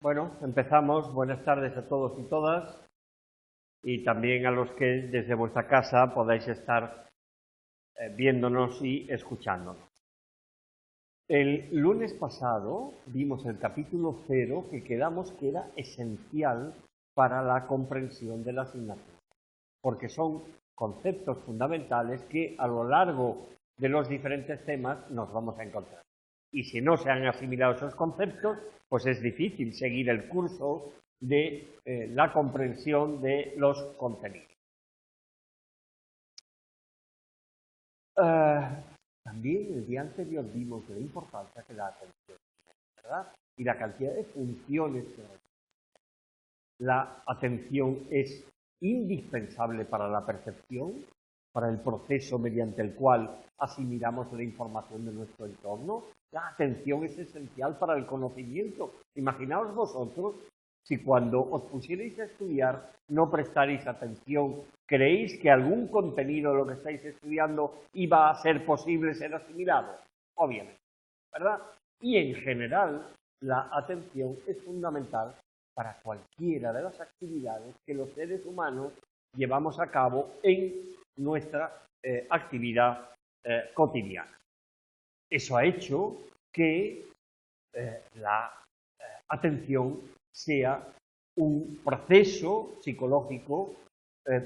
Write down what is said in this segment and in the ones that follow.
Bueno, empezamos. Buenas tardes a todos y todas, y también a los que desde vuestra casa podáis estar viéndonos y escuchándonos. El lunes pasado vimos el capítulo 0, que quedamos que era esencial para la comprensión de la asignatura, porque son conceptos fundamentales que a lo largo de los diferentes temas nos vamos a encontrar. Y si no se han asimilado esos conceptos, pues es difícil seguir el curso de la comprensión de los contenidos. También el día anterior vimos la importancia que la atención tiene, ¿verdad? Y la cantidad de funciones que realiza. La atención es indispensable para la percepción, para el proceso mediante el cual asimilamos la información de nuestro entorno. La atención es esencial para el conocimiento. Imaginaos vosotros si cuando os pusierais a estudiar no prestarais atención, ¿creéis que algún contenido de lo que estáis estudiando iba a ser posible ser asimilado? Obviamente, ¿verdad? Y en general, la atención es fundamental para cualquiera de las actividades que los seres humanos llevamos a cabo en nuestra actividad cotidiana. Eso ha hecho que la atención sea un proceso psicológico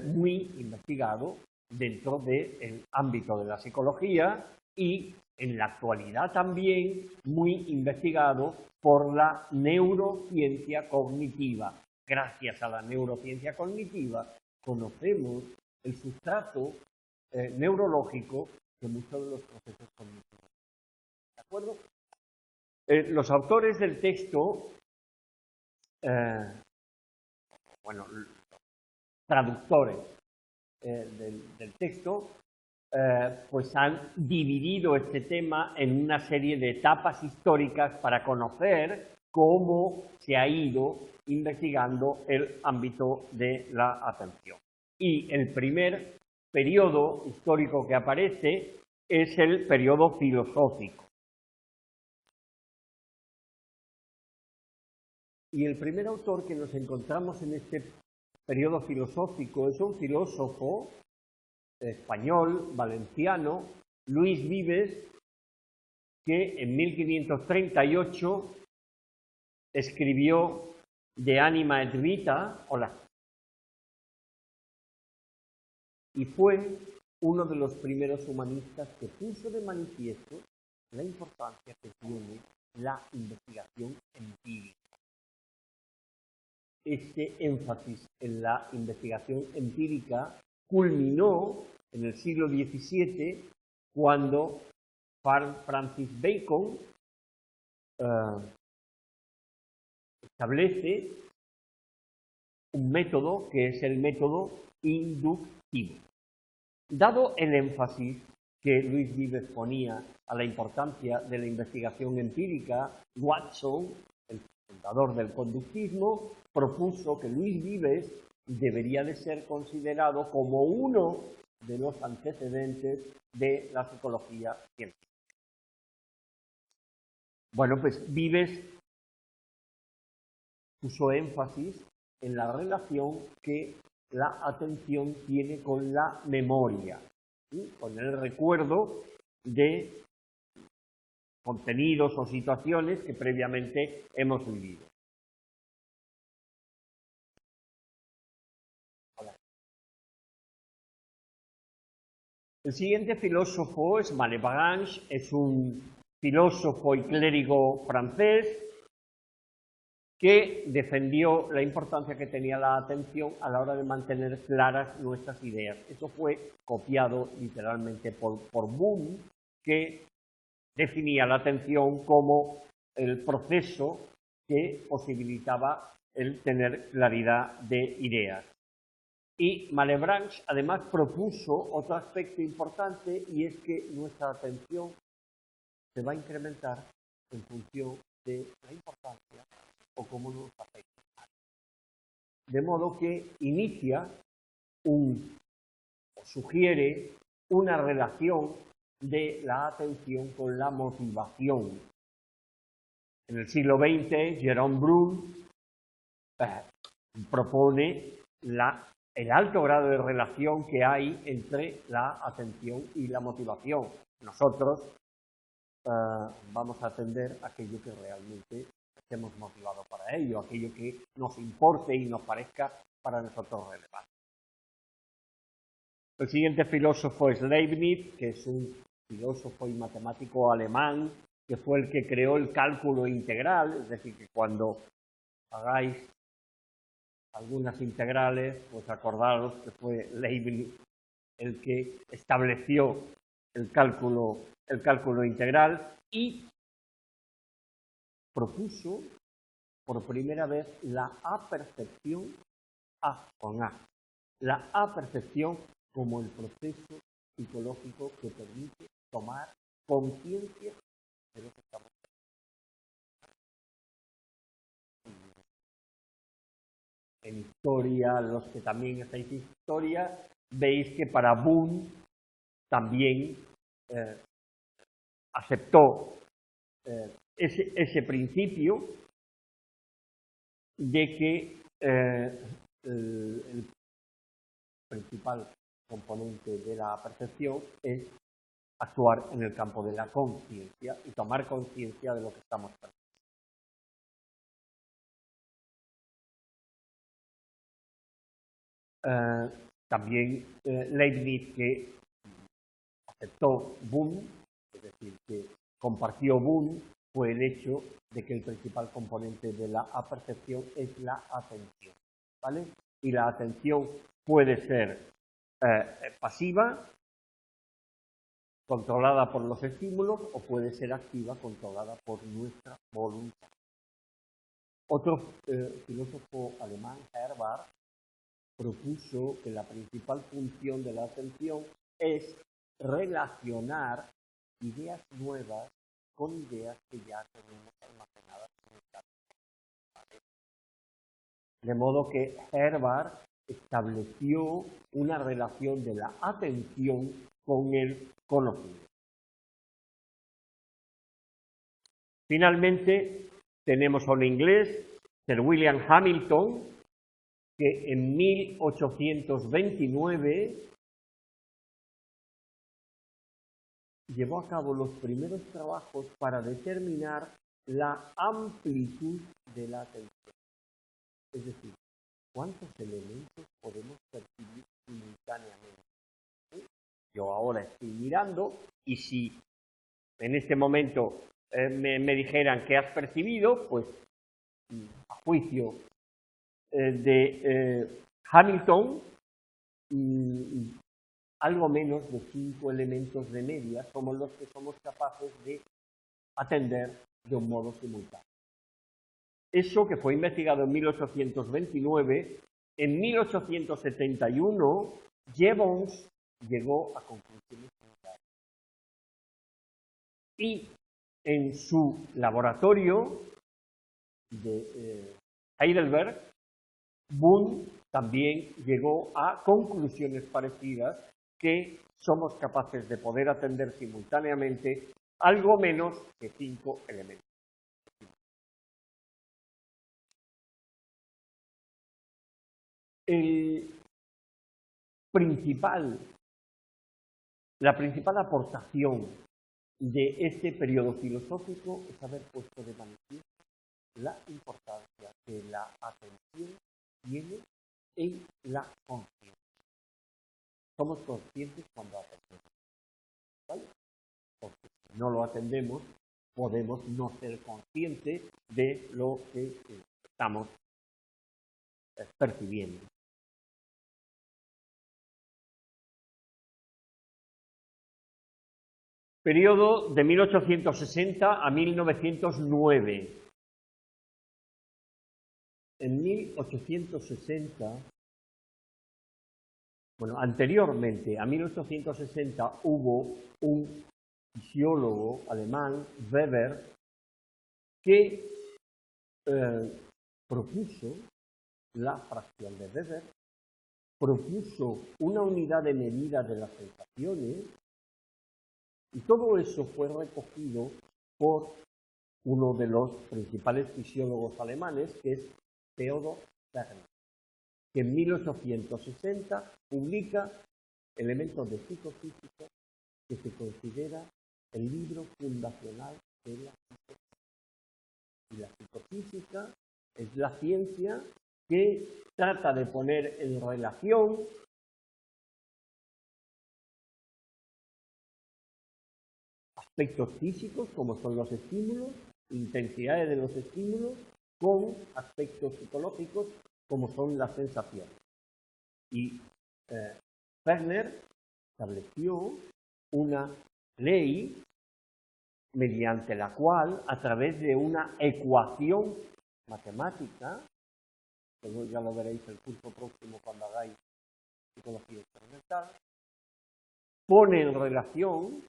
muy investigado dentro del ámbito de la psicología y en la actualidad también muy investigado por la neurociencia cognitiva. Gracias a la neurociencia cognitiva conocemos el sustrato neurológico de muchos de los procesos cognitivos. ¿De acuerdo? Los autores del texto, traductores del texto, pues han dividido este tema en una serie de etapas históricas para conocer cómo se ha ido investigando el ámbito de la atención. Y el primer periodo histórico que aparece es el periodo filosófico. Y el primer autor que nos encontramos en este periodo filosófico es un filósofo español, valenciano, Luis Vives, que en 1538 escribió De Anima et Vita, y fue uno de los primeros humanistas que puso de manifiesto la importancia que tiene la investigación empírica. Este énfasis en la investigación empírica culminó en el siglo XVII cuando Francis Bacon establece un método que es el método inductivo. Dado el énfasis que Luis Vives ponía a la importancia de la investigación empírica, Watson, el fundador del conductismo, propuso que Luis Vives debería de ser considerado como uno de los antecedentes de la psicología científica. Bueno, pues Vives puso énfasis en la relación que la atención tiene con la memoria, ¿sí? Con el recuerdo de contenidos o situaciones que previamente hemos vivido. El siguiente filósofo es Malebranche, es un filósofo y clérigo francés que defendió la importancia que tenía la atención a la hora de mantener claras nuestras ideas. Esto fue copiado literalmente por Bohm, que definía la atención como el proceso que posibilitaba el tener claridad de ideas. Y Malebranche además propuso otro aspecto importante, y es que nuestra atención se va a incrementar en función de la importancia o cómo nos afecta. De modo que inicia sugiere una relación de la atención con la motivación. En el siglo XX, Jerome Brun propone el alto grado de relación que hay entre la atención y la motivación. Nosotros vamos a atender aquello que realmente estemos motivados para ello, aquello que nos importe y nos parezca para nosotros relevante. El siguiente filósofo es Leibniz, que es un filósofo y matemático alemán, que fue el que creó el cálculo integral, es decir, que cuando hagáis algunas integrales, pues acordaros que fue Leibniz el que estableció el cálculo integral y propuso por primera vez la apercepción, la apercepción como el proceso psicológico que permite tomar conciencia de lo que estamos haciendo. En historia, los que también estáis en historia, veis que para Boone también aceptó ese principio de que el principal componente de la percepción es actuar en el campo de la conciencia y tomar conciencia de lo que estamos haciendo. También Leibniz, que aceptó Boone, es decir, que compartió Boone, fue el hecho de que el principal componente de la apercepción es la atención, ¿vale? Y la atención puede ser pasiva, controlada por los estímulos, o puede ser activa, controlada por nuestra voluntad. Otro filósofo alemán, Herbart, propuso que la principal función de la atención es relacionar ideas nuevas con ideas que ya tenemos almacenadas en el cerebro. De modo que Herbart estableció una relación de la atención con el conocimiento. Finalmente, tenemos a un inglés, Sir William Hamilton, que en 1829 llevó a cabo los primeros trabajos para determinar la amplitud de la atención. Es decir, cuántos elementos podemos percibir simultáneamente. ¿Sí? Yo ahora estoy mirando y si en este momento me dijeran qué has percibido, pues a juicio de Hamilton, algo menos de 5 elementos de media somos los que somos capaces de atender de un modo simultáneo. Eso que fue investigado en 1829, en 1871, Jevons llegó a conclusiones similares. Y en su laboratorio de Heidelberg, Boone también llegó a conclusiones parecidas, que somos capaces de poder atender simultáneamente algo menos que 5 elementos. La principal aportación de este periodo filosófico es haber puesto de manifiesto la importancia que la atención tiene en la conciencia. Somos conscientes cuando atendemos, ¿vale? Porque si no lo atendemos, podemos no ser conscientes de lo que estamos percibiendo. Periodo de 1860 a 1909. En 1860, bueno, anteriormente a 1860 hubo un fisiólogo alemán, Weber, que propuso la fracción de Weber, propuso una unidad de medida de las sensaciones, y todo eso fue recogido por uno de los principales fisiólogos alemanes, que es Theodor Berner, que en 1860 publica Elementos de psicofísica, que se considera el libro fundacional de la psicofísica. Y la psicofísica es la ciencia que trata de poner en relación aspectos físicos, como son los estímulos, intensidades de los estímulos, con aspectos psicológicos, como son las sensaciones. Y Berner estableció una ley mediante la cual, a través de una ecuación matemática, que ya lo veréis el curso próximo cuando hagáis psicología experimental, pone en relación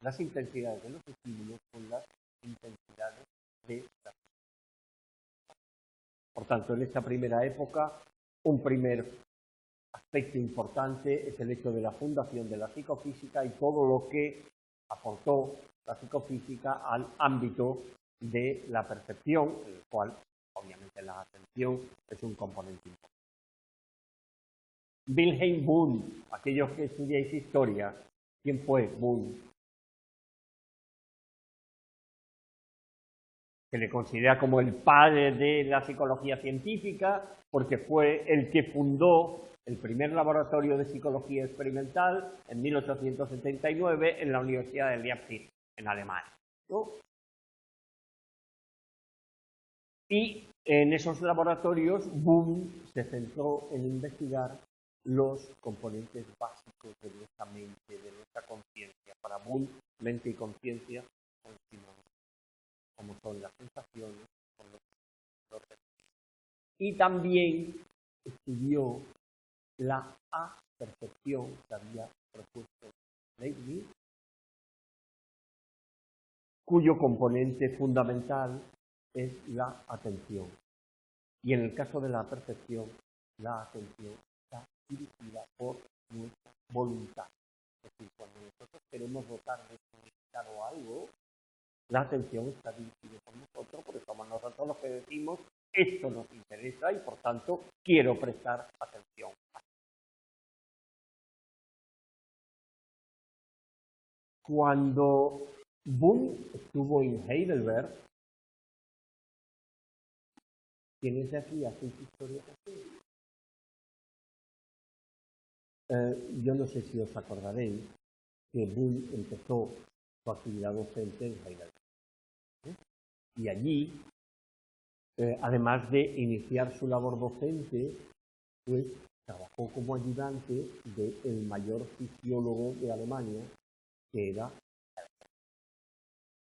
las intensidades de los estímulos con las intensidades de la. Por tanto, en esta primera época, un primer aspecto importante es el hecho de la fundación de la psicofísica y todo lo que aportó la psicofísica al ámbito de la percepción, en el cual, obviamente, la atención es un componente importante. Wilhelm Wundt, aquellos que estudiáis historia, ¿quién fue Wundt? Se le considera como el padre de la psicología científica, porque fue el que fundó el primer laboratorio de psicología experimental en 1879 en la Universidad de Leipzig, en Alemania, ¿no? Y en esos laboratorios, Wundt se centró en investigar los componentes básicos de nuestra mente, de nuestra conciencia. Para Wundt, mente y conciencia son sinónimos, como son las sensaciones, son los y también estudió la apercepción que había propuesto Leibniz, cuyo componente fundamental es la atención. Y en el caso de la percepción, la atención está dirigida por nuestra voluntad. Es decir, cuando nosotros queremos dotar de significado algo, la atención está dirigida por nosotros, porque somos nosotros los que decimos esto nos interesa y por tanto quiero prestar atención. Cuando Wundt estuvo en Heidelberg, ¿quiénes de aquí hacen historia así? Yo no sé si os acordaréis que Wundt empezó su actividad docente en Heidelberg. Y allí, además de iniciar su labor docente, pues trabajó como ayudante del mayor fisiólogo de Alemania, que era Helmholtz.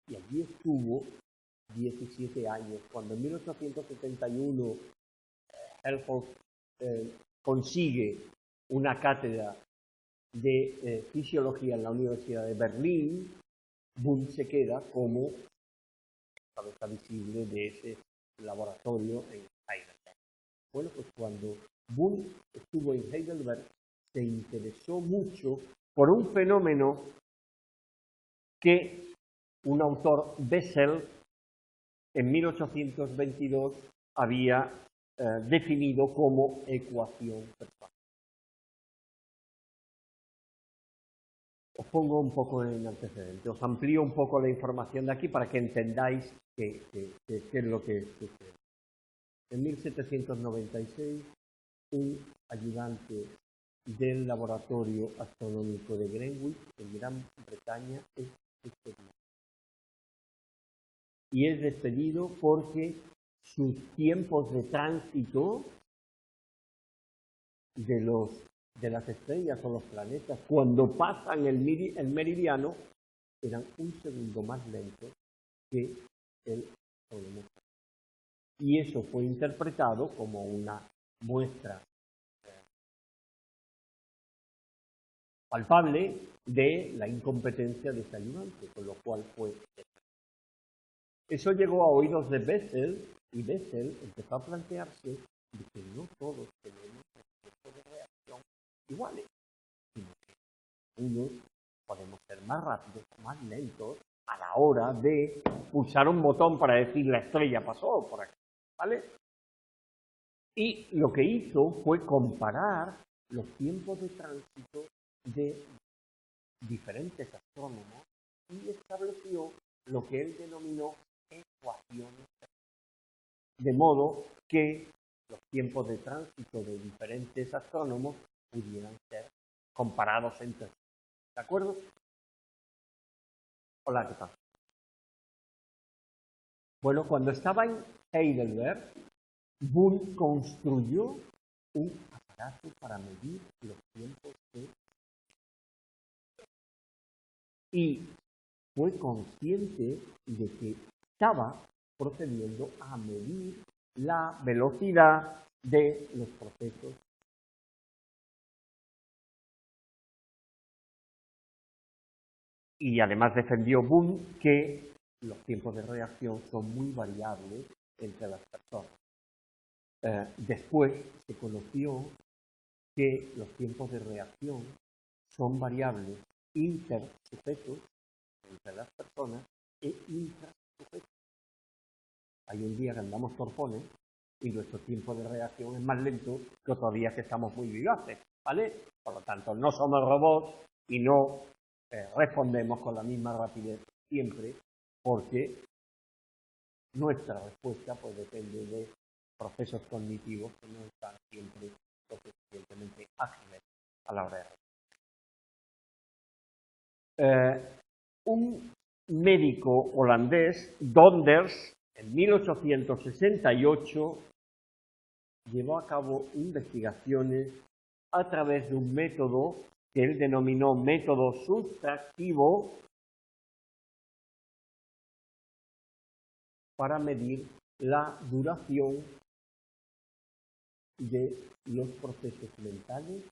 Y allí estuvo 17 años. Cuando en 1871 Helmholtz consigue una cátedra de fisiología en la Universidad de Berlín, Wundt se queda como cabeza visible de ese laboratorio en Heidelberg. Bueno, pues cuando Wundt estuvo en Heidelberg, se interesó mucho por un fenómeno que un autor, Bessel, en 1822 había definido como ecuación persuasiva. Os pongo un poco en antecedente, os amplío un poco la información de aquí para que entendáis qué es lo que sucede. En 1796, un ayudante del laboratorio astronómico de Greenwich, en Gran Bretaña, es despedido. Y es despedido porque sus tiempos de tránsito de las estrellas o los planetas, cuando pasan el meridiano, eran un segundo más lentos que el cronómetro. Y eso fue interpretado como una muestra palpable de la incompetencia de ese ayudante, con lo cual fue. Eso llegó a oídos de Bessel, y Bessel empezó a plantearse de que no todos tenemos procesos de reacción iguales, sino que unos podemos ser más rápidos o más lentos a la hora de pulsar un botón para decir la estrella pasó por aquí, ¿vale? Y lo que hizo fue comparar los tiempos de tránsito de diferentes astrónomos y estableció lo que él denominó ecuaciones. De modo que los tiempos de tránsito de diferentes astrónomos pudieran ser comparados entre sí. ¿De acuerdo? Hola, ¿qué tal? Bueno, cuando estaba en Heidelberg, Boole construyó un aparato para medir los tiempos y fue consciente de que estaba procediendo a medir la velocidad de los procesos. Y además defendió Boole que los tiempos de reacción son muy variables entre las personas. Después se conoció que los tiempos de reacción son variables intersujetos entre las personas e intrasujetos. Hay un día que andamos torpones y nuestro tiempo de reacción es más lento que otros días que estamos muy vivaces, ¿vale? Por lo tanto, no somos robots y no respondemos con la misma rapidez siempre, porque nuestra respuesta pues depende de procesos cognitivos que no están siempre suficientemente ágiles a la hora de un médico holandés, Donders, en 1868 llevó a cabo investigaciones a través de un método que él denominó método sustractivo para medir la duración de los procesos mentales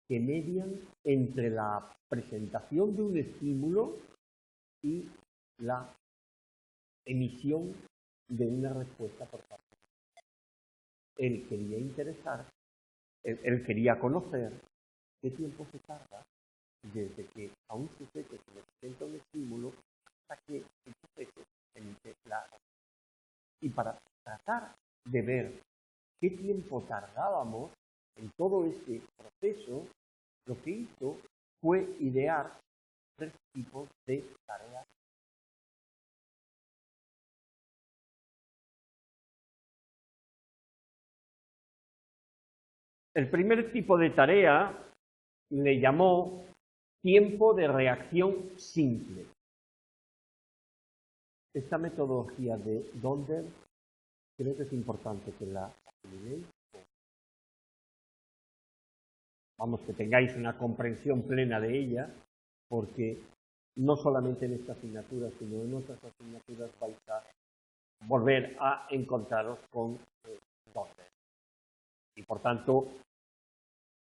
que median entre la presentación de un estímulo y la emisión de una respuesta por parte. Él quería conocer qué tiempo se tarda desde que a un sujeto se le presenta un estímulo hasta que el sujeto emite la respuesta. Y para tratar de ver qué tiempo tardábamos en todo este proceso, lo que hizo fue idear 3 tipos de tareas. El primer tipo de tarea le llamó tiempo de reacción simple. Esta metodología de Donders creo que es importante que la asimiléis. Vamos, que tengáis una comprensión plena de ella, porque no solamente en esta asignatura, sino en otras asignaturas vais a volver a encontraros con Donders. Y por tanto,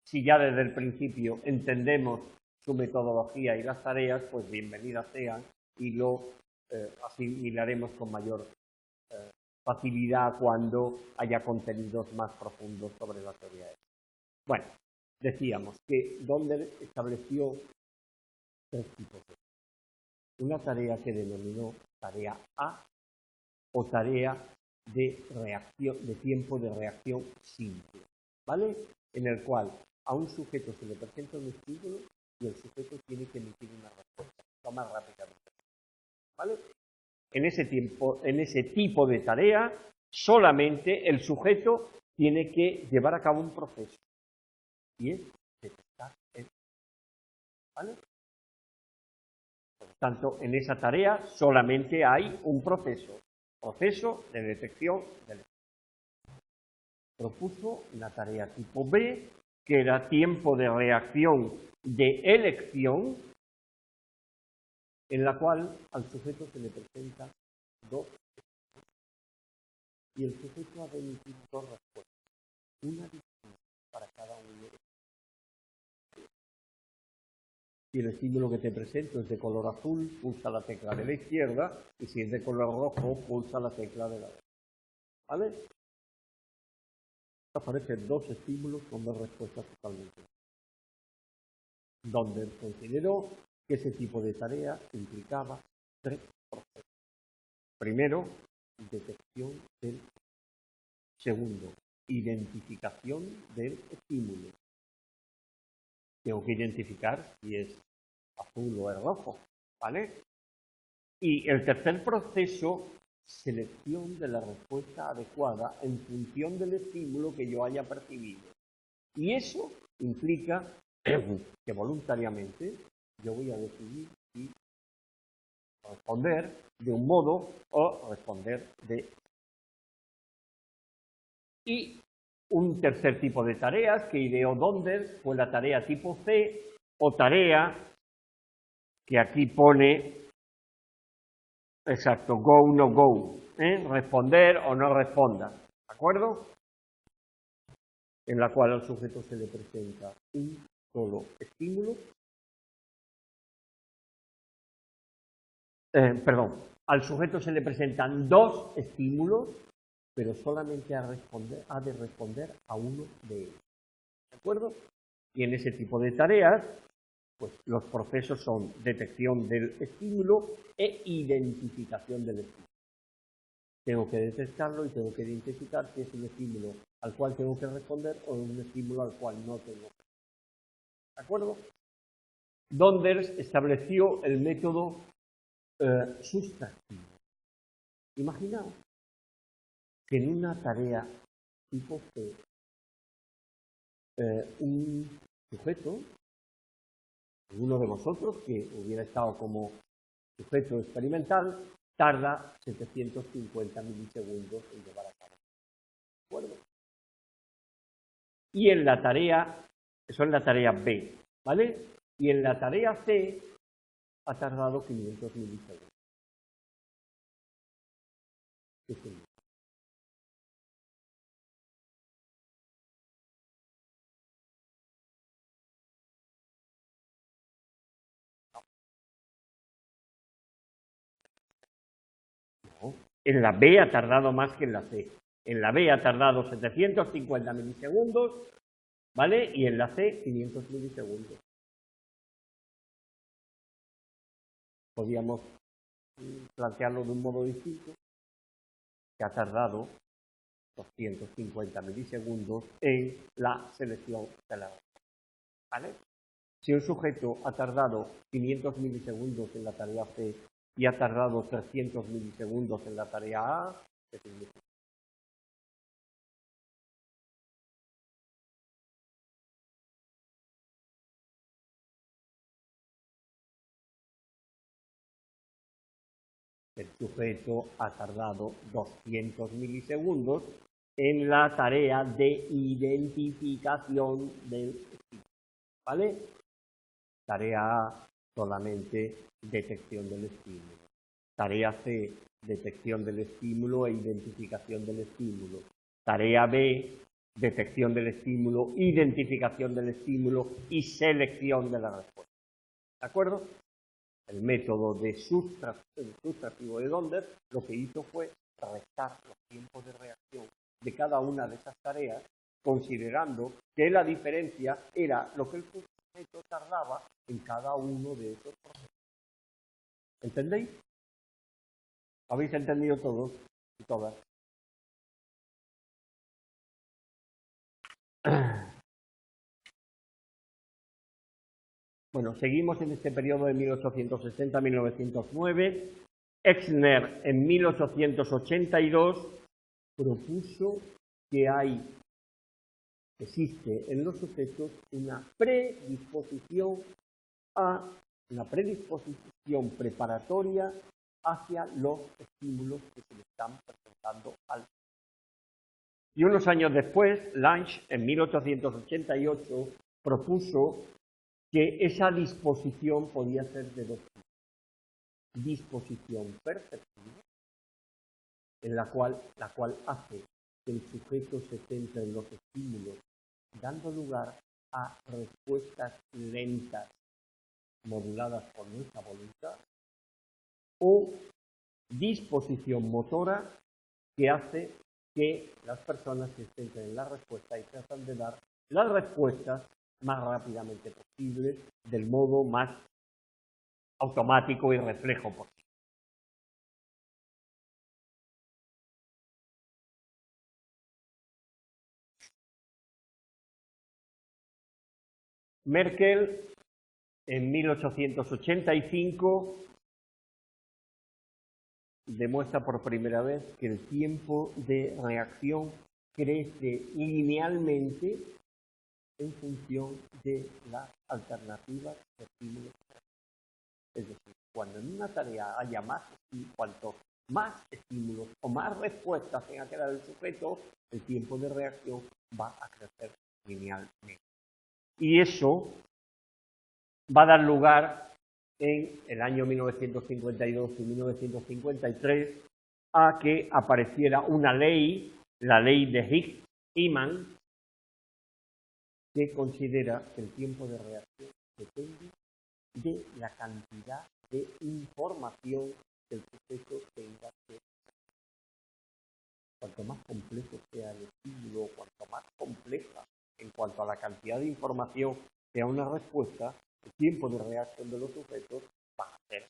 si ya desde el principio entendemos su metodología y las tareas, pues bienvenidas sean y lo asimilaremos con mayor facilidad cuando haya contenidos más profundos sobre la teoría. Bueno, decíamos que Donders estableció 3 tipos de tareas. Una tarea que denominó tarea A o tarea de reacción, de tiempo de reacción simple, ¿vale? En el cual a un sujeto se le presenta un estímulo y el sujeto tiene que emitir una respuesta lo más rápidamente, ¿vale? En ese tipo de tarea, solamente el sujeto tiene que llevar a cabo un proceso y es detectar el, ¿vale? Por lo tanto, en esa tarea solamente hay un proceso de detección del. Propuso la tarea tipo B, que era tiempo de reacción de elección, en la cual al sujeto se le presenta 2 y el sujeto ha de emitir 2 respuestas, una distinta para cada uno. Si el estímulo que te presento es de color azul, pulsa la tecla de la izquierda, y si es de color rojo, pulsa la tecla de la derecha. ¿Vale? Aparecen 2 estímulos con 2 respuestas totalmente. Donders consideró que ese tipo de tarea implicaba tres procesos. Primero, detección del segundo, identificación del estímulo. Tengo que identificar si es azul o es rojo, ¿vale? Y el tercer proceso, selección de la respuesta adecuada en función del estímulo que yo haya percibido. Y eso implica que voluntariamente yo voy a decidir si responder de un modo o responder de otro. Y un tercer tipo de tareas que ideó Donders fue la tarea tipo C o tarea que aquí pone, exacto, go, no go, responder o no responda, ¿de acuerdo? En la cual al sujeto se le presenta un solo estímulo, perdón, al sujeto se le presentan dos estímulos, pero solamente ha de responder a uno de ellos, ¿de acuerdo? Y en ese tipo de tareas, pues los procesos son detección del estímulo e identificación del estímulo. Tengo que detectarlo y tengo que identificar si es un estímulo al cual tengo que responder o un estímulo al cual no tengo que responder. ¿De acuerdo? Donders estableció el método sustractivo. Imaginaos que en una tarea tipo C, un sujeto, uno de vosotros que hubiera estado como sujeto experimental, tarda 750 milisegundos en llevar a cabo. ¿De acuerdo? Y en la tarea, eso es la tarea B, ¿vale? Y en la tarea C ha tardado 500 milisegundos. ¿Qué significa? No. En la B ha tardado más que en la C. En la B ha tardado 750 milisegundos, ¿vale? Y en la C 500 milisegundos. Podríamos plantearlo de un modo distinto, que ha tardado 250 milisegundos en la selección de la respuesta, ¿vale? Si un sujeto ha tardado 500 milisegundos en la tarea C y ha tardado 300 milisegundos en la tarea A, ¿qué significa? El sujeto ha tardado 200 milisegundos en la tarea de identificación del estímulo, ¿vale? Tarea A, solamente detección del estímulo. Tarea C, detección del estímulo e identificación del estímulo. Tarea B, detección del estímulo, identificación del estímulo y selección de la respuesta. ¿De acuerdo? El método de sustractivo de Donders lo que hizo fue restar los tiempos de reacción de cada una de esas tareas, considerando que la diferencia era lo que el sujeto tardaba en cada uno de esos procesos. ¿Entendéis? ¿Habéis entendido todos y todas? Bueno, seguimos en este periodo de 1860-1909. Exner en 1882 propuso que existe en los sujetos una predisposición preparatoria hacia los estímulos que se le están presentando al sujeto. Y unos años después, Lange, en 1888, propuso que esa disposición podía ser de dos tipos. Disposición perceptiva, en la cual hace que el sujeto se centre en los estímulos, dando lugar a respuestas lentas, moduladas por nuestra voluntad, o disposición motora, que hace que las personas se centren en la respuesta y tratan de dar las respuestas más rápidamente posible, del modo más automático y reflejo posible. Merkel, en 1885, demuestra por primera vez que el tiempo de reacción crece linealmente en función de las alternativas de estímulos. Es decir, cuando en una tarea haya cuanto más estímulos o más respuestas tenga que dar el sujeto, el tiempo de reacción va a crecer linealmente. Y eso va a dar lugar en el año 1952 y 1953 a que apareciera una ley, la ley de Higgs-Hyman, que considera que el tiempo de reacción depende de la cantidad de información que el sujeto tenga que hacer. Cuanto más complejo sea el estímulo, cuanto más compleja en cuanto a la cantidad de información sea una respuesta, el tiempo de reacción de los sujetos va a ser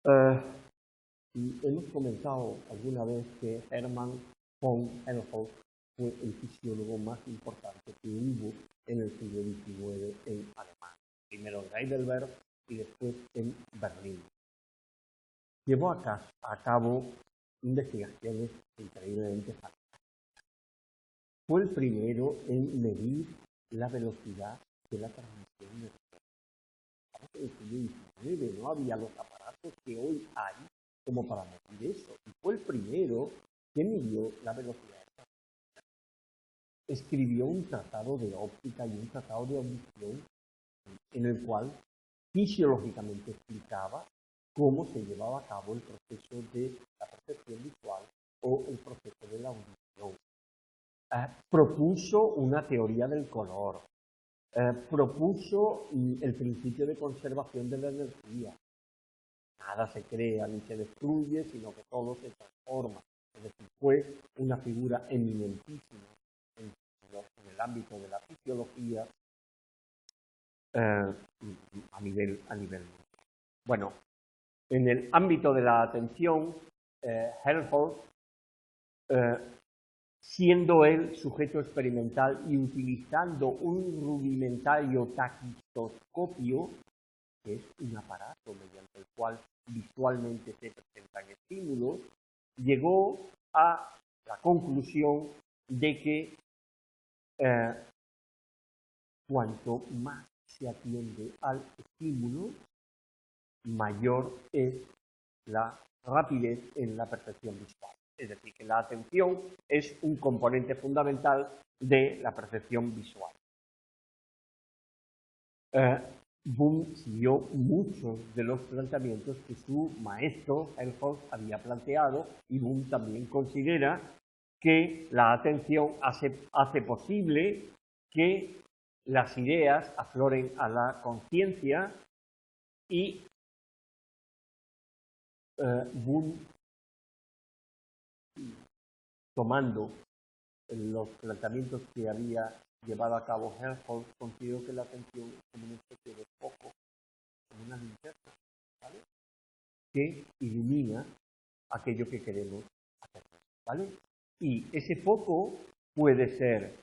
mayor. Hemos comentado alguna vez que Hermann von Helmholtz fue el fisiólogo más importante que hubo en el siglo XIX en Alemania, primero en Heidelberg y después en Berlín. Llevó a cabo investigaciones increíblemente fantásticas. Fue el primero en medir la velocidad de la transmisión de datos. En el siglo XIX no había los aparatos que hoy hay como para medir eso. Y fue el primero que midió la velocidad. Escribió un tratado de óptica y un tratado de audición en el cual fisiológicamente explicaba cómo se llevaba a cabo el proceso de la percepción visual o el proceso de la audición. Propuso una teoría del color. Propuso el principio de conservación de la energía. Nada se crea ni se destruye, sino que todo se transforma. Es decir, fue una figura eminentísima en el ámbito de la fisiología a nivel mundial. Bueno, en el ámbito de la atención, Helmholtz, siendo él sujeto experimental y utilizando un rudimentario taquistoscopio, que es un aparato mediante el cual visualmente se presentan estímulos, llegó a la conclusión de que cuanto más se atiende al estímulo, mayor es la rapidez en la percepción visual. Es decir, que la atención es un componente fundamental de la percepción visual. Bohm siguió muchos de los planteamientos que su maestro Helmholtz había planteado, y Bohm también considera que la atención hace posible que las ideas afloren a la conciencia, y Bohm, tomando los planteamientos que había llevado a cabo Helmholtz, consideró que la atención es como una especie de foco, como una linterna, ¿vale?, que ilumina aquello que queremos hacer, ¿vale? Y ese foco puede ser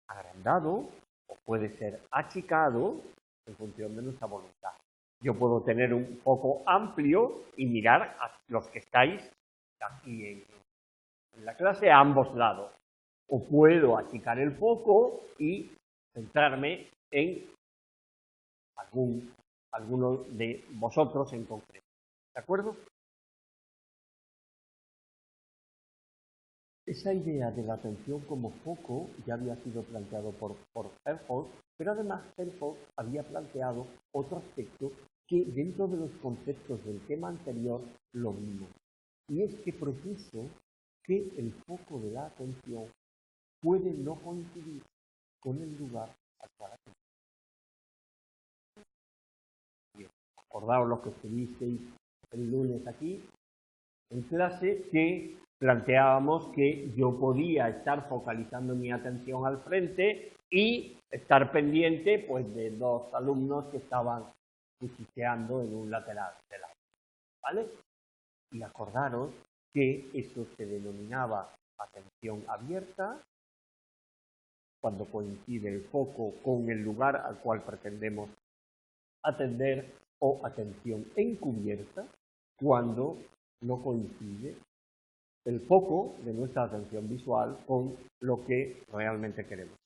agrandado o puede ser achicado en función de nuestra voluntad. Yo puedo tener un foco amplio y mirar a los que estáis aquí en la clase a ambos lados. O puedo achicar el foco y centrarme en alguno de vosotros en concreto. ¿De acuerdo? Esa idea de la atención como foco ya había sido planteado por Helmholtz, pero además Helmholtz había planteado otro aspecto que dentro de los conceptos del tema anterior lo mismo. Y es que propuso que el foco de la atención puede no coincidir con el lugar al cual atendemos. Acordaos lo que estuvisteis el lunes aquí en clase, que planteábamos que yo podía estar focalizando mi atención al frente y estar pendiente pues de dos alumnos que estaban cuchicheando en un lateral del aula, ¿vale? Y acordaros que eso se denominaba atención abierta, cuando coincide el foco con el lugar al cual pretendemos atender, o atención encubierta, cuando no coincide el foco de nuestra atención visual con lo que realmente queremos.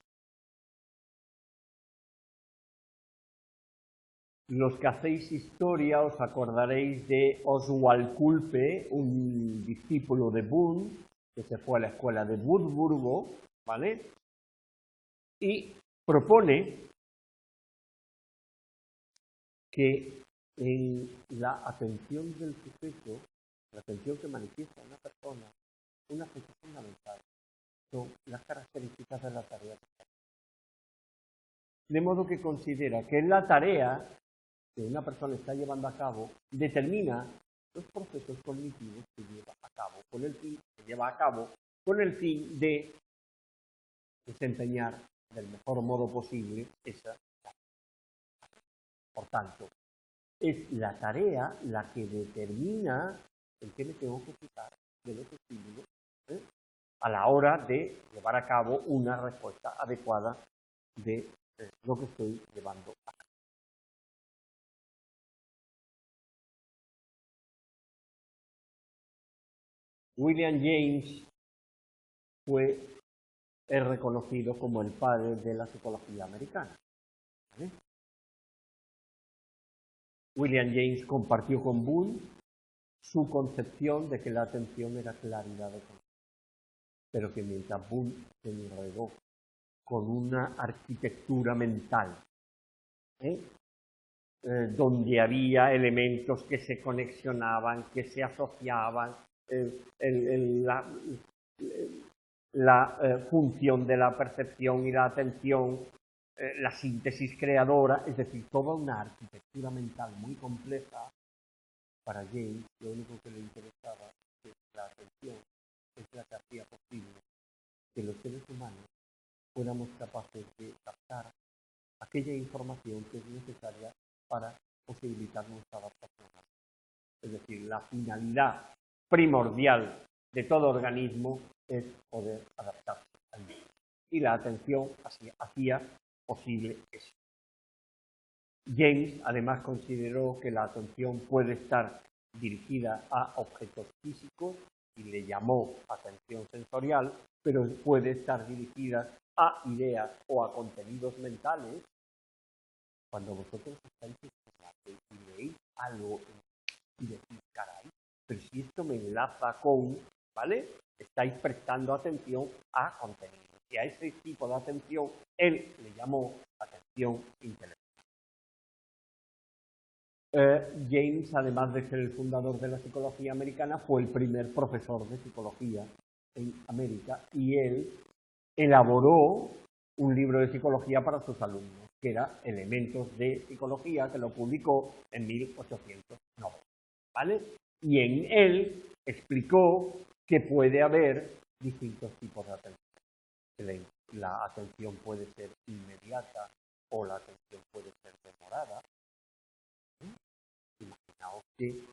Los que hacéis historia os acordaréis de Oswald Kulpe, un discípulo de Boone, que se fue a la escuela de Würzburgo, ¿vale? Y propone que en la atención del sujeto, la atención que manifiesta una persona, una fecha fundamental son las características de la tarea. De modo que considera que la tarea que una persona está llevando a cabo determina los procesos cognitivos que lleva a cabo con el fin de desempeñar del mejor modo posible esa tarea. Por tanto, es la tarea la que determina en qué me tengo que fijar de los estímulos a la hora de llevar a cabo una respuesta adecuada de lo que estoy llevando a cabo. William James es reconocido como el padre de la psicología americana. ¿Vale? William James compartió con Boone su concepción de que la atención era claridad de concepto, pero que mientras Boone se enredó con una arquitectura mental, donde había elementos que se conexionaban, que se asociaban, la función de la percepción y la atención, la síntesis creadora, es decir, toda una arquitectura mental muy compleja. Para James, lo único que le interesaba es que la atención es la que hacía posible que los seres humanos fuéramos capaces de captar aquella información que es necesaria para posibilitar nuestra adaptación. Es decir, la finalidad primordial de todo organismo es poder adaptarse al medio. Y la atención hacía posible eso. James además consideró que la atención puede estar dirigida a objetos físicos y le llamó atención sensorial, pero puede estar dirigida a ideas o a contenidos mentales. Cuando vosotros estáis estudiando y leéis algo y decís, caray, pero si esto me enlaza con, ¿vale? Estáis prestando atención a contenidos. Y a ese tipo de atención él le llamó atención intelectual. James, además de ser el fundador de la psicología americana, fue el primer profesor de psicología en América y él elaboró un libro de psicología para sus alumnos, que era Elementos de Psicología, que lo publicó en 1890, ¿vale? Y en él explicó que puede haber distintos tipos de atención. La atención puede ser inmediata o la atención puede ser demorada. Imaginaos que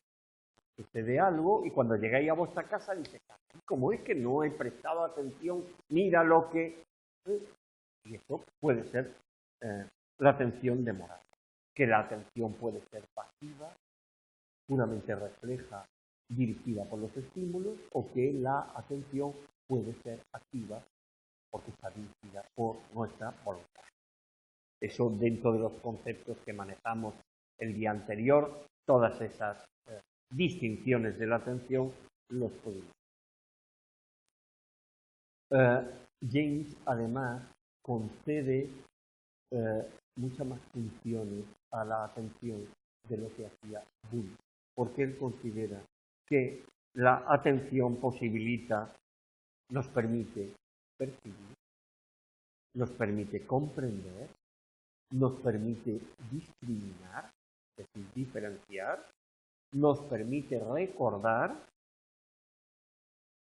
sucede algo y cuando llegáis a vuestra casa dices, ¿cómo es que no he prestado atención? Mira lo que... Y eso puede ser la atención demorada. Que la atención puede ser pasiva, puramente refleja, dirigida por los estímulos, o que la atención puede ser activa porque está dirigida por nuestra voluntad. Eso dentro de los conceptos que manejamos el día anterior, todas esas distinciones de la atención los podemos. James además concede muchas más funciones a la atención de lo que hacía Boone, porque él considera que la atención nos permite percibir, nos permite comprender, nos permite discriminar, es decir, diferenciar, nos permite recordar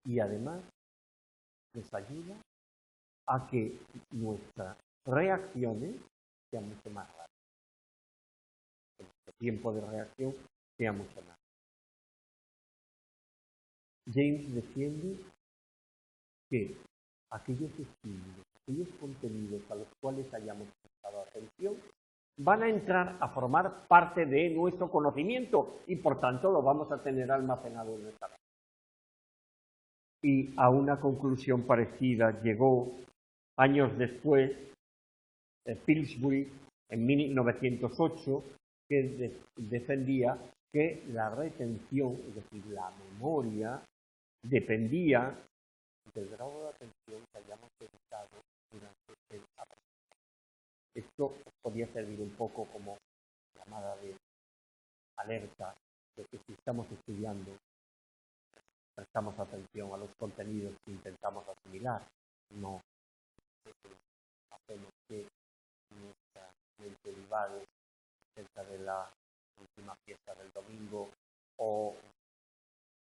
y además nos ayuda a que nuestras reacciones sean mucho más rápidas. Que nuestro tiempo de reacción sea mucho más. James defiende que aquellos estímulos, aquellos contenidos a los cuales hayamos prestado atención, van a entrar a formar parte de nuestro conocimiento y por tanto lo vamos a tener almacenado en nuestra mente. Y a una conclusión parecida llegó años después Pillsbury en 1908, que defendía que la retención, es decir, la memoria, dependía del grado de atención que hayamos dedicado durante el aprendizaje. Esto podría servir un poco como llamada de alerta de que si estamos estudiando, prestamos atención a los contenidos que intentamos asimilar, no hacemos que nuestra mente divague acerca de la última fiesta del domingo o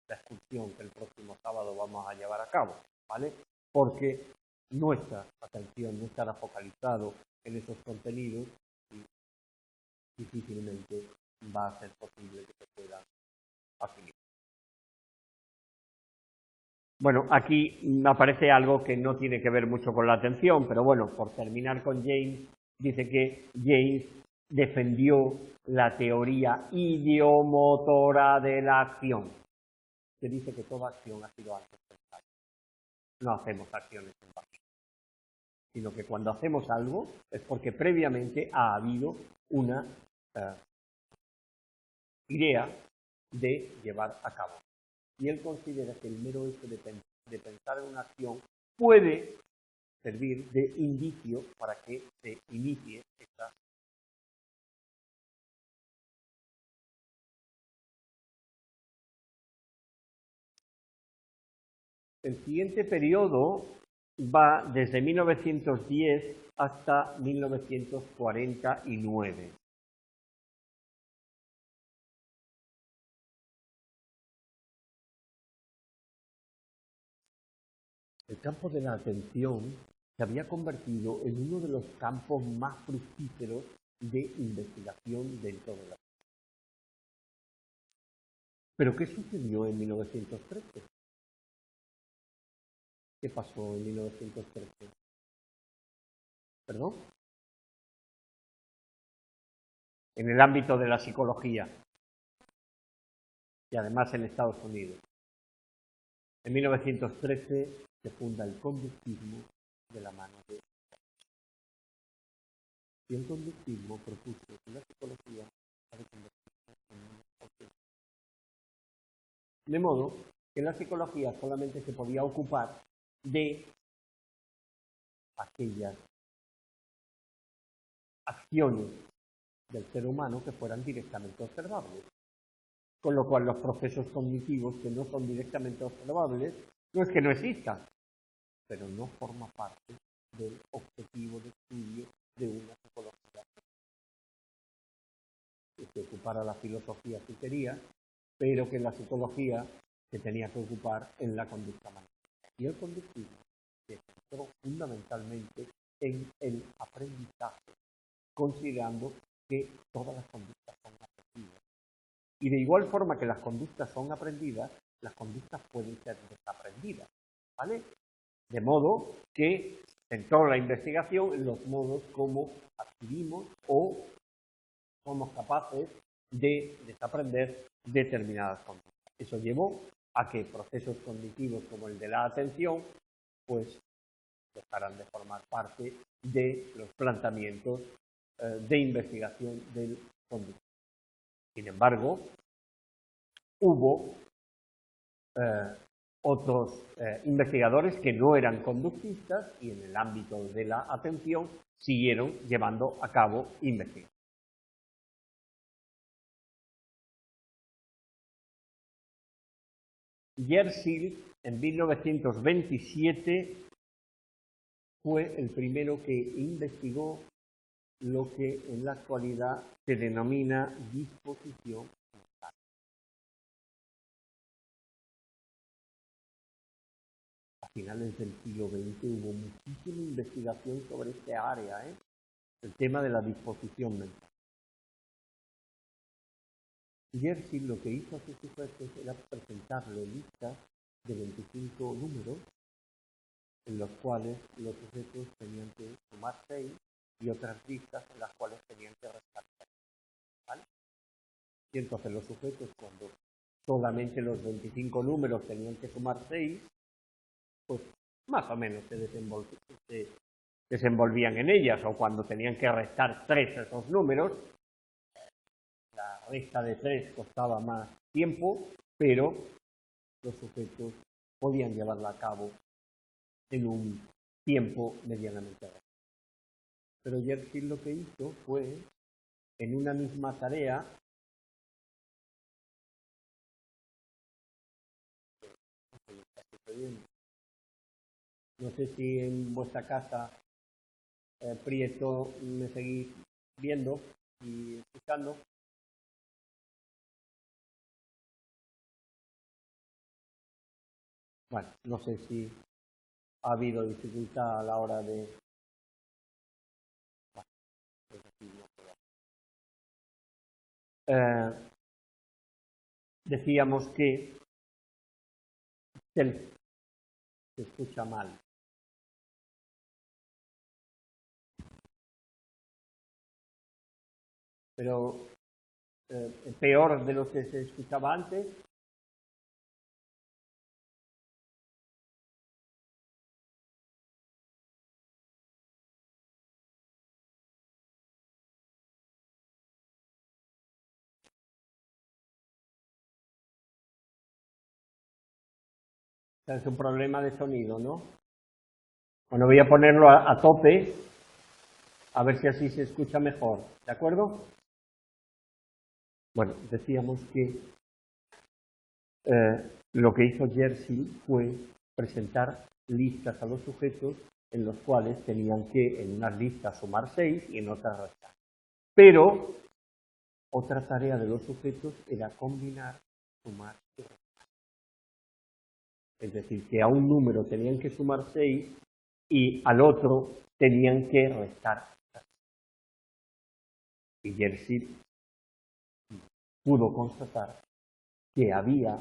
la excursión que el próximo sábado vamos a llevar a cabo, ¿vale? Porque nuestra atención no estará focalizado en esos contenidos y difícilmente va a ser posible que se puedan asimilar. Bueno, aquí aparece algo que no tiene que ver mucho con la atención, pero bueno, por terminar con James, dice que James defendió la teoría ideomotora de la acción, que dice que toda acción ha sido antes pensada. No hacemos acciones en vacío, sino que cuando hacemos algo es porque previamente ha habido una idea de llevar a cabo. Y él considera que el mero hecho de pensar en una acción puede servir de indicio para que se inicie esta. El siguiente periodo va desde 1910 hasta 1949. El campo de la atención se había convertido en uno de los campos más fructíferos de investigación dentro de la ciencia. ¿Pero qué sucedió en 1913? ¿Qué pasó en 1913? ¿Perdón? En el ámbito de la psicología y además en Estados Unidos. En 1913 se funda el conductismo de la mano de y el conductismo propuso que la psicología ha de convertirse en una autoridad. De modo que la psicología solamente se podía ocupar de aquellas acciones del ser humano que fueran directamente observables. Con lo cual los procesos cognitivos que no son directamente observables no es que no existan, pero no forma parte del objetivo de estudio de una psicología que se ocupara la filosofía si quería, pero que la psicología se tenía que ocupar en la conducta humana. Y el conductismo se centró fundamentalmente en el aprendizaje, considerando que todas las conductas son aprendidas. Y de igual forma que las conductas son aprendidas, las conductas pueden ser desaprendidas, ¿vale? De modo que centró la investigación en los modos como adquirimos o somos capaces de desaprender determinadas conductas. Eso llevó a que procesos cognitivos como el de la atención, pues dejaran de formar parte de los planteamientos de investigación del conductismo. Sin embargo, hubo otros investigadores que no eran conductistas y en el ámbito de la atención siguieron llevando a cabo investigaciones. Yersil, en 1927, fue el primero que investigó lo que en la actualidad se denomina disposición mental. A finales del siglo XX hubo muchísima investigación sobre esta área, el tema de la disposición mental. Yersil lo que hizo a sus sujetos era presentarle listas de 25 números en los cuales los sujetos tenían que sumar 6 y otras listas en las cuales tenían que restar 6. ¿Vale? Y entonces los sujetos, cuando solamente los 25 números tenían que sumar 6, pues más o menos se desenvolvían en ellas, o cuando tenían que restar 3 a esos números, la resta de 3 costaba más tiempo, pero los sujetos podían llevarla a cabo en un tiempo medianamente rápido. Pero Yerkes lo que hizo fue, en una misma tarea, no sé si en vuestra casa, Prieto, me seguís viendo y escuchando. Bueno, no sé si ha habido dificultad a la hora de... decíamos que se escucha mal. Pero peor de lo que se escuchaba antes. O sea, es un problema de sonido, ¿no? Bueno, voy a ponerlo a tope, a ver si así se escucha mejor, ¿de acuerdo? Bueno, decíamos que lo que hizo Yerkes fue presentar listas a los sujetos en los cuales tenían que en unas listas sumar 6 y en otras restar. Pero otra tarea de los sujetos era combinar, sumar y restar. Es decir, que a un número tenían que sumar 6 y al otro tenían que restar. Y Yerkes pudo constatar que había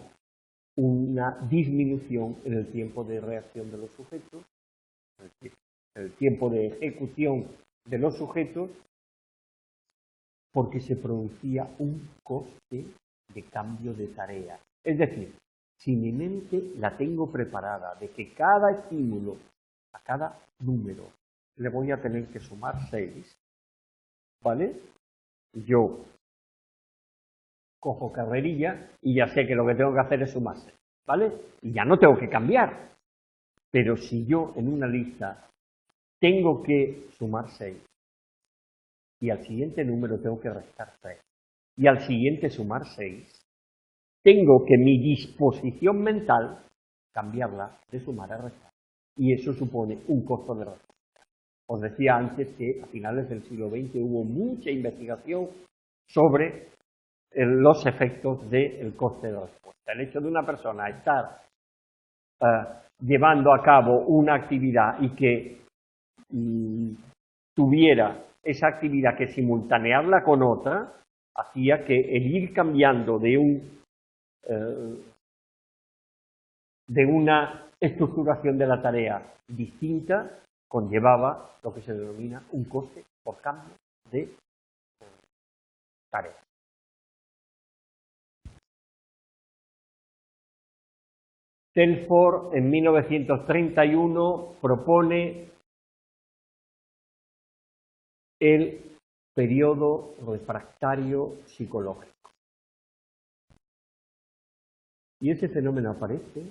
una disminución en el tiempo de reacción de los sujetos, el tiempo de ejecución de los sujetos, porque se producía un coste de cambio de tarea. Es decir, si mi mente la tengo preparada de que cada estímulo, a cada número, le voy a tener que sumar 6, ¿vale? Yo cojo carrerilla y ya sé que lo que tengo que hacer es sumar 6, ¿vale? Y ya no tengo que cambiar. Pero si yo en una lista tengo que sumar 6 y al siguiente número tengo que restar 3 y al siguiente sumar 6, tengo que mi disposición mental cambiarla de sumar a restar. Y eso supone un costo de respuesta. Os decía antes que a finales del siglo XX hubo mucha investigación sobre los efectos del coste de respuesta. El hecho de una persona estar llevando a cabo una actividad y que tuviera esa actividad que simultanearla con otra, hacía que el ir cambiando de una estructuración de la tarea distinta conllevaba lo que se denomina un coste por cambio de tarea. Telford en 1931 propone el periodo refractario psicológico. Y ese fenómeno aparece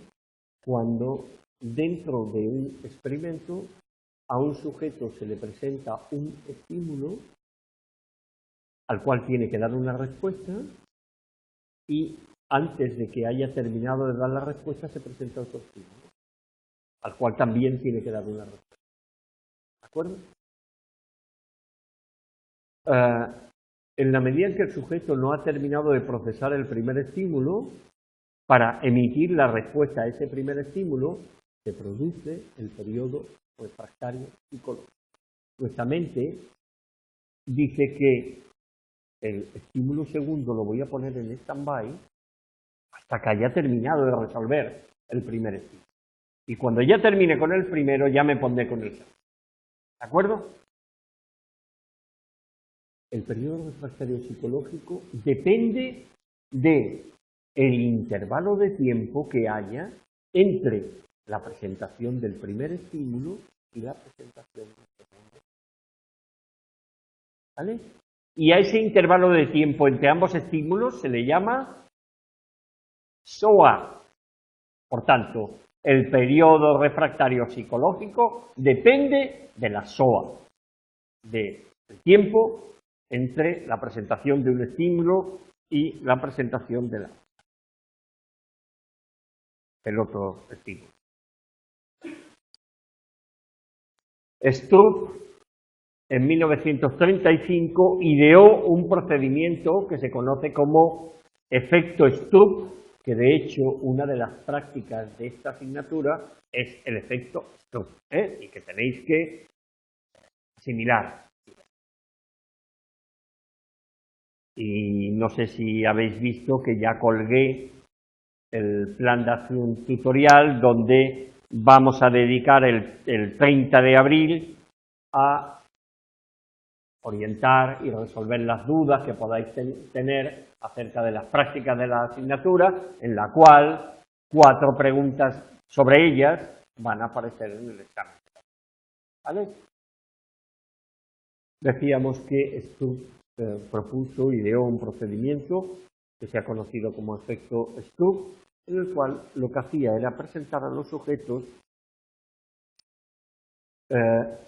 cuando dentro de un experimento a un sujeto se le presenta un estímulo al cual tiene que dar una respuesta y antes de que haya terminado de dar la respuesta se presenta otro estímulo al cual también tiene que dar una respuesta. ¿De acuerdo? En la medida en que el sujeto no ha terminado de procesar el primer estímulo, para emitir la respuesta a ese primer estímulo, se produce el periodo refractario psicológico. Nuestra mente dice que el estímulo segundo lo voy a poner en stand-by hasta que haya terminado de resolver el primer estímulo. Y cuando ya termine con el primero, ya me pondré con el segundo. ¿De acuerdo? El periodo refractario psicológico depende de el intervalo de tiempo que haya entre la presentación del primer estímulo y la presentación del segundo. ¿Vale? Y a ese intervalo de tiempo entre ambos estímulos se le llama SOA. Por tanto, el periodo refractario psicológico depende de la SOA, del tiempo entre la presentación de un estímulo y la presentación del otro estímulo. Stroop, en 1935, ideó un procedimiento que se conoce como efecto Stroop, que de hecho una de las prácticas de esta asignatura es el efecto Stroop, y que tenéis que asimilar. Y no sé si habéis visto que ya colgué el plan de acción tutorial donde vamos a dedicar el 30 de abril a orientar y resolver las dudas que podáis tener acerca de las prácticas de la asignatura, en la cual 4 preguntas sobre ellas van a aparecer en el examen. ¿Vale? Decíamos que Stroop propuso, ideó un procedimiento que se ha conocido como efecto Stroop, en el cual lo que hacía era presentar a los sujetos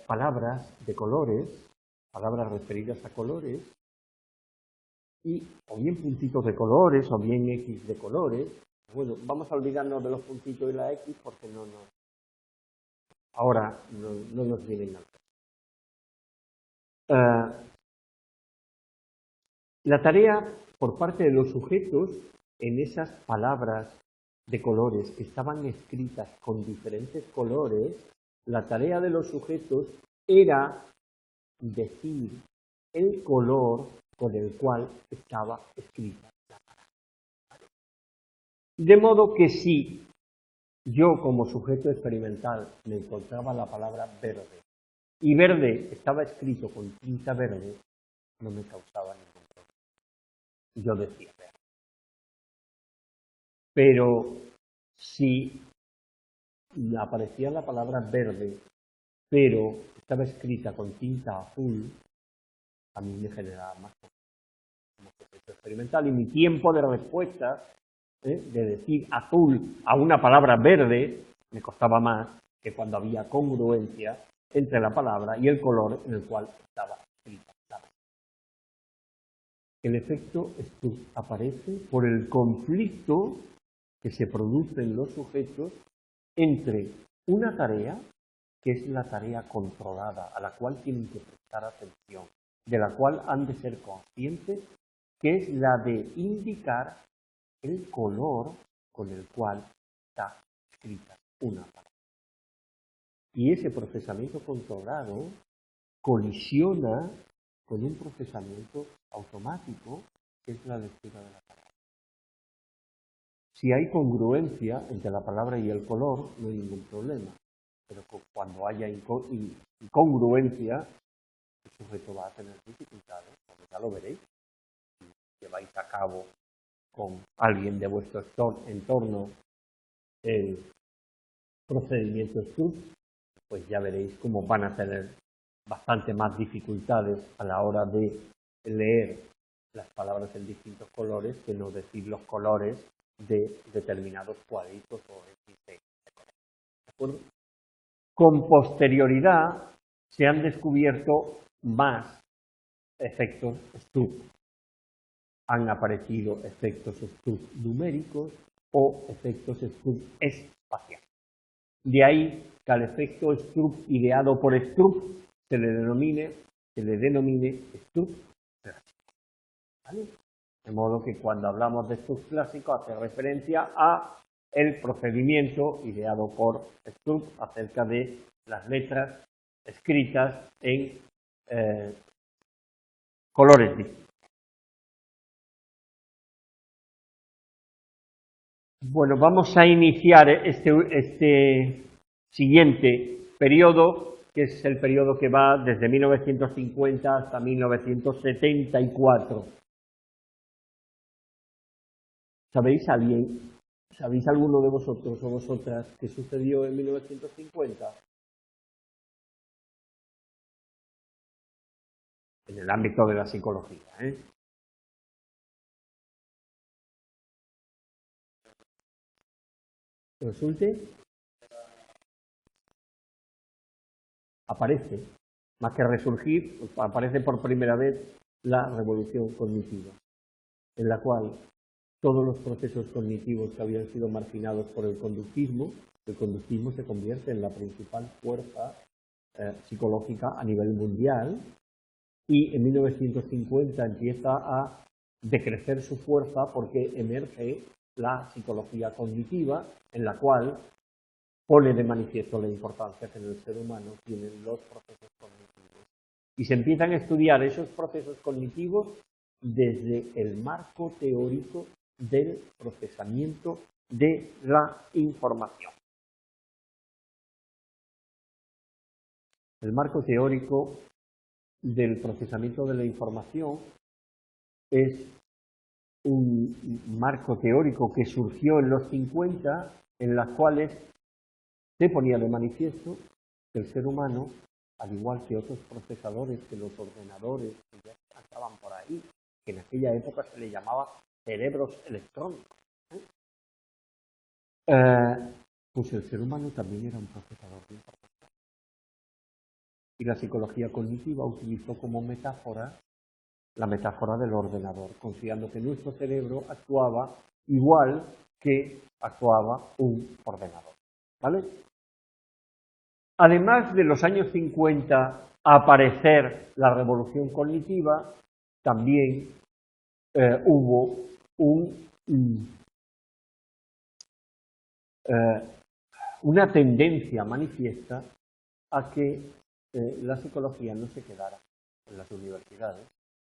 palabras de colores, palabras referidas a colores, y o bien puntitos de colores, o bien X de colores. Bueno, vamos a olvidarnos de los puntitos y la X porque ahora no nos vienen nada. La tarea por parte de los sujetos en esas palabras de colores que estaban escritas con diferentes colores, la tarea de los sujetos era decir el color con el cual estaba escrita la palabra. De modo que si yo como sujeto experimental me encontraba la palabra verde y verde estaba escrito con tinta verde, no me causaba ningún problema. Yo decía verde. Pero si aparecía la palabra verde, pero estaba escrita con tinta azul, a mí me generaba más como sujeto experimental, y mi tiempo de respuesta, de decir azul a una palabra verde, me costaba más que cuando había congruencia entre la palabra y el color en el cual estaba escrita. El efecto Stroop aparece por el conflicto que se produce en los sujetos entre una tarea, que es la tarea controlada, a la cual tienen que prestar atención, de la cual han de ser conscientes, que es la de indicar el color con el cual está escrita una palabra. Y ese procesamiento controlado colisiona con un procesamiento automático, que es la lectura de la palabra. Si hay congruencia entre la palabra y el color, no hay ningún problema. Pero cuando haya incongruencia, el sujeto va a tener dificultades, como ya lo veréis. Si lleváis a cabo con alguien de vuestro entorno el procedimiento Stroop, pues ya veréis cómo van a tener bastante más dificultades a la hora de leer las palabras en distintos colores que no decir los colores de determinados cuadritos o X de colores. ¿De acuerdo? Con posterioridad se han descubierto más efectos Stroop. Han aparecido efectos Stroop numéricos o efectos Stroop espaciales. De ahí que al efecto Stroop ideado por Stroop se le denomine Stroop clásico. ¿Vale? De modo que cuando hablamos de Stroop clásico hace referencia a el procedimiento ideado por Stroop acerca de las letras escritas en colores distintos. Bueno, vamos a iniciar este siguiente periodo, que es el periodo que va desde 1950 hasta 1974. ¿Sabéis alguno de vosotros o vosotras qué sucedió en 1950? En el ámbito de la psicología, Resulte, aparece, más que resurgir, pues aparece por primera vez la revolución cognitiva, en la cual todos los procesos cognitivos que habían sido marginados por el conductismo se convierte en la principal fuerza psicológica a nivel mundial, y en 1950 empieza a decrecer su fuerza porque emerge la psicología cognitiva, en la cual pone de manifiesto la importancia que en el ser humano tienen los procesos cognitivos. Y se empiezan a estudiar esos procesos cognitivos desde el marco teórico del procesamiento de la información. El marco teórico del procesamiento de la información es un marco teórico que surgió en los 50, en las cuales se ponía de manifiesto que el ser humano, al igual que otros procesadores, que los ordenadores que ya estaban por ahí, que en aquella época se le llamaba cerebros electrónicos, pues el ser humano también era un procesador de información. Y la psicología cognitiva utilizó como metáfora la metáfora del ordenador, considerando que nuestro cerebro actuaba igual que actuaba un ordenador. ¿Vale? Además de los años 50 aparecer la revolución cognitiva, también hubo una tendencia manifiesta a que la psicología no se quedara en las universidades,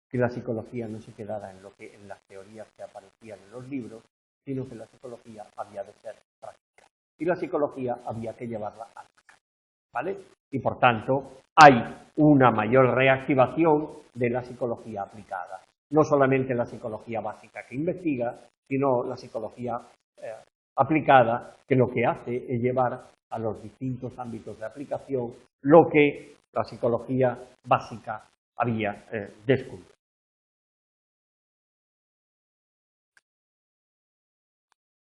que la psicología no se quedara en las teorías que aparecían en los libros, sino que la psicología había de ser práctica. Y la psicología había que llevarla a la calle, ¿vale? Y por tanto hay una mayor reactivación de la psicología aplicada. No solamente la psicología básica que investiga, sino la psicología aplicada, que lo que hace es llevar a los distintos ámbitos de aplicación lo que la psicología básica había descubierto.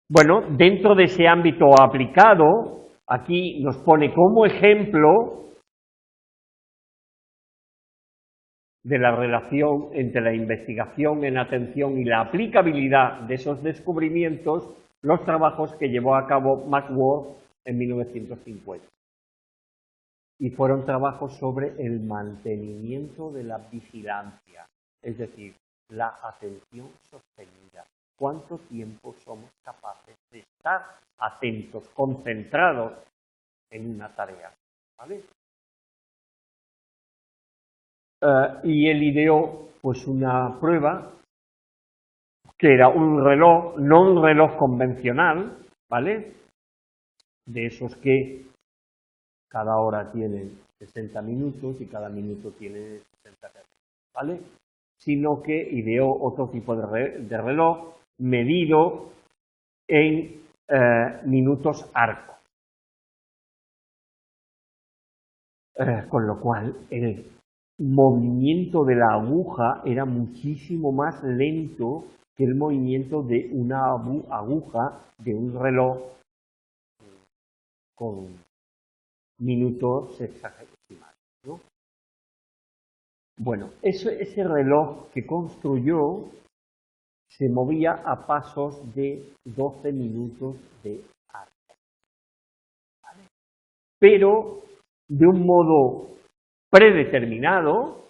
Bueno, dentro de ese ámbito aplicado, aquí nos pone como ejemplo de la relación entre la investigación en atención y la aplicabilidad de esos descubrimientos, los trabajos que llevó a cabo McWorth en 1950. Y fueron trabajos sobre el mantenimiento de la vigilancia, es decir, la atención sostenida. ¿Cuánto tiempo somos capaces de estar atentos, concentrados en una tarea? ¿Vale? Y él ideó pues una prueba que era un reloj, no un reloj convencional, ¿vale? De esos que cada hora tienen 60 minutos y cada minuto tiene 60 segundos, ¿vale? Sino que ideó otro tipo de reloj medido en minutos arco. Con lo cual el movimiento de la aguja era muchísimo más lento que el movimiento de una aguja de un reloj con minutos hexagesimales, ¿no? Bueno, ese reloj que construyó se movía a pasos de 12 minutos de arco, ¿vale? Pero de un modo predeterminado,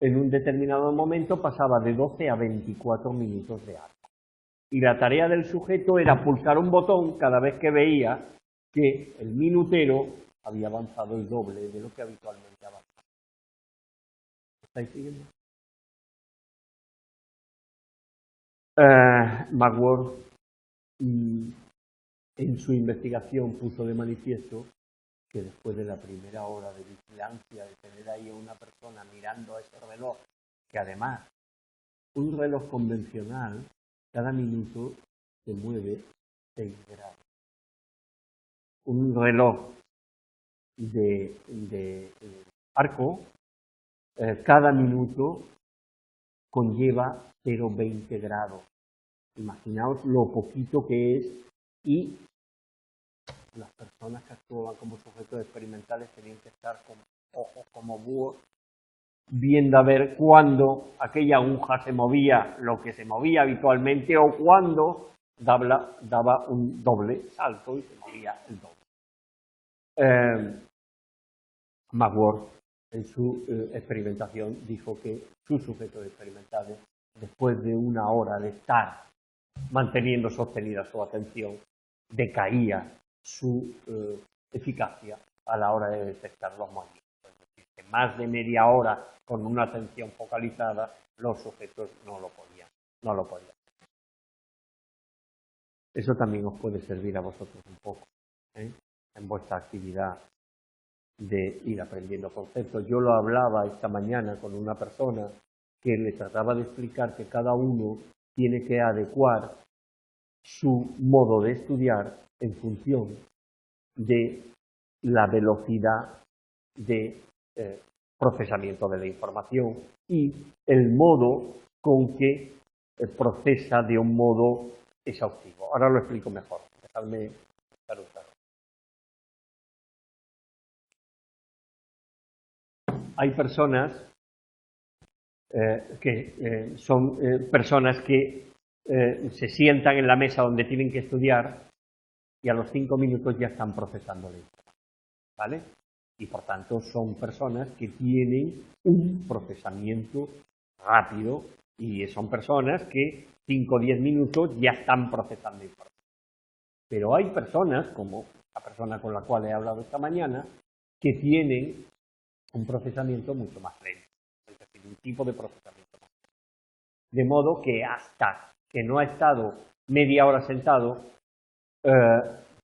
en un determinado momento pasaba de 12 a 24 minutos de arco. Y la tarea del sujeto era pulsar un botón cada vez que veía que el minutero había avanzado el doble de lo que habitualmente avanzaba. ¿Estáis siguiendo? McWorth en su investigación puso de manifiesto que después de la primera hora de vigilancia, de tener ahí a una persona mirando a ese reloj, que además un reloj convencional cada minuto se mueve 6 grados. Un reloj de arco cada minuto conlleva 0,20 grados. Imaginaos lo poquito que es, y las personas que actuaban como sujetos experimentales tenían que estar con ojos como búhos, viendo a ver cuándo aquella aguja se movía lo que se movía habitualmente o cuándo daba un doble salto y se movía el doble. Magsworth, en su experimentación, dijo que sus sujetos experimentales, después de una hora de estar manteniendo sostenida su atención, decaía su eficacia a la hora de detectar los movimientos. Es decir, que más de media hora con una atención focalizada, los sujetos no lo podían. Eso también os puede servir a vosotros un poco, en vuestra actividad de ir aprendiendo conceptos. Yo lo hablaba esta mañana con una persona que le trataba de explicar que cada uno tiene que adecuar su modo de estudiar en función de la velocidad de procesamiento de la información y el modo con que procesa de un modo exhaustivo. Ahora lo explico mejor. Dejadme usar. Hay personas que son personas que se sientan en la mesa donde tienen que estudiar y a los 5 minutos ya están procesando la información, ¿vale? Y por tanto son personas que tienen un procesamiento rápido y son personas que 5 o 10 minutos ya están procesando información. Pero hay personas, como la persona con la cual he hablado esta mañana, que tienen un procesamiento mucho más lento, es decir, un tipo de procesamiento más lento. De modo que hasta que no ha estado media hora sentado,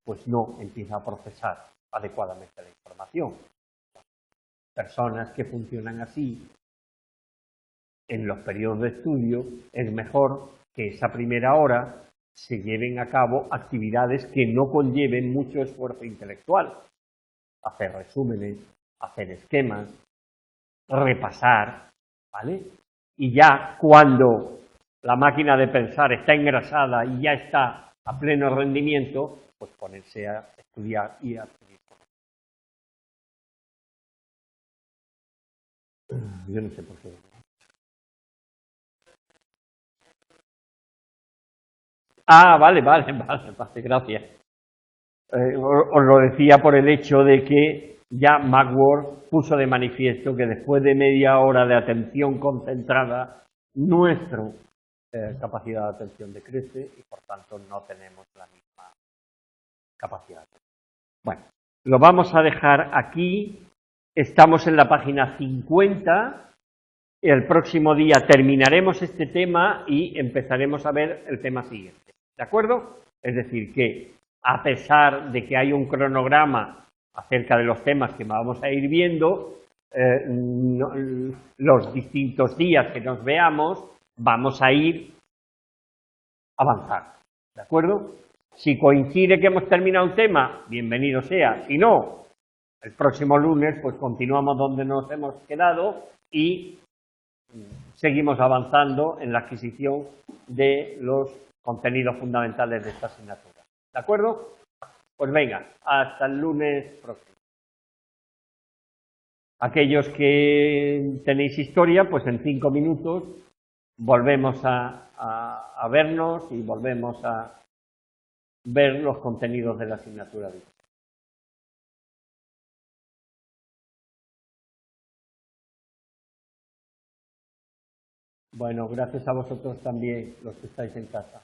pues no empieza a procesar adecuadamente la información. Personas que funcionan así en los periodos de estudio, es mejor que esa primera hora se lleven a cabo actividades que no conlleven mucho esfuerzo intelectual. Hacer resúmenes, hacer esquemas, repasar, ¿vale? Y ya cuando la máquina de pensar está engrasada y ya está a pleno rendimiento, pues ponerse a estudiar y a seguir. Yo no sé por qué. Ah, vale, gracias. Os lo decía por el hecho de que ya Magsworth puso de manifiesto que después de media hora de atención concentrada, nuestra capacidad de atención decrece y por tanto no tenemos la misma capacidad. Bueno, lo vamos a dejar aquí. Estamos en la página 50. El próximo día terminaremos este tema y empezaremos a ver el tema siguiente. ¿De acuerdo? Es decir, que a pesar de que hay un cronograma acerca de los temas que vamos a ir viendo, los distintos días que nos veamos, vamos a ir avanzando. ¿De acuerdo? Si coincide que hemos terminado un tema, bienvenido sea. Si no, el próximo lunes pues continuamos donde nos hemos quedado y seguimos avanzando en la adquisición de los contenidos fundamentales de esta asignatura. ¿De acuerdo? Pues venga, hasta el lunes próximo. Aquellos que tenéis historia, pues en 5 minutos volvemos a vernos y volvemos a ver los contenidos de la asignatura. Bueno, gracias a vosotros también, los que estáis en casa.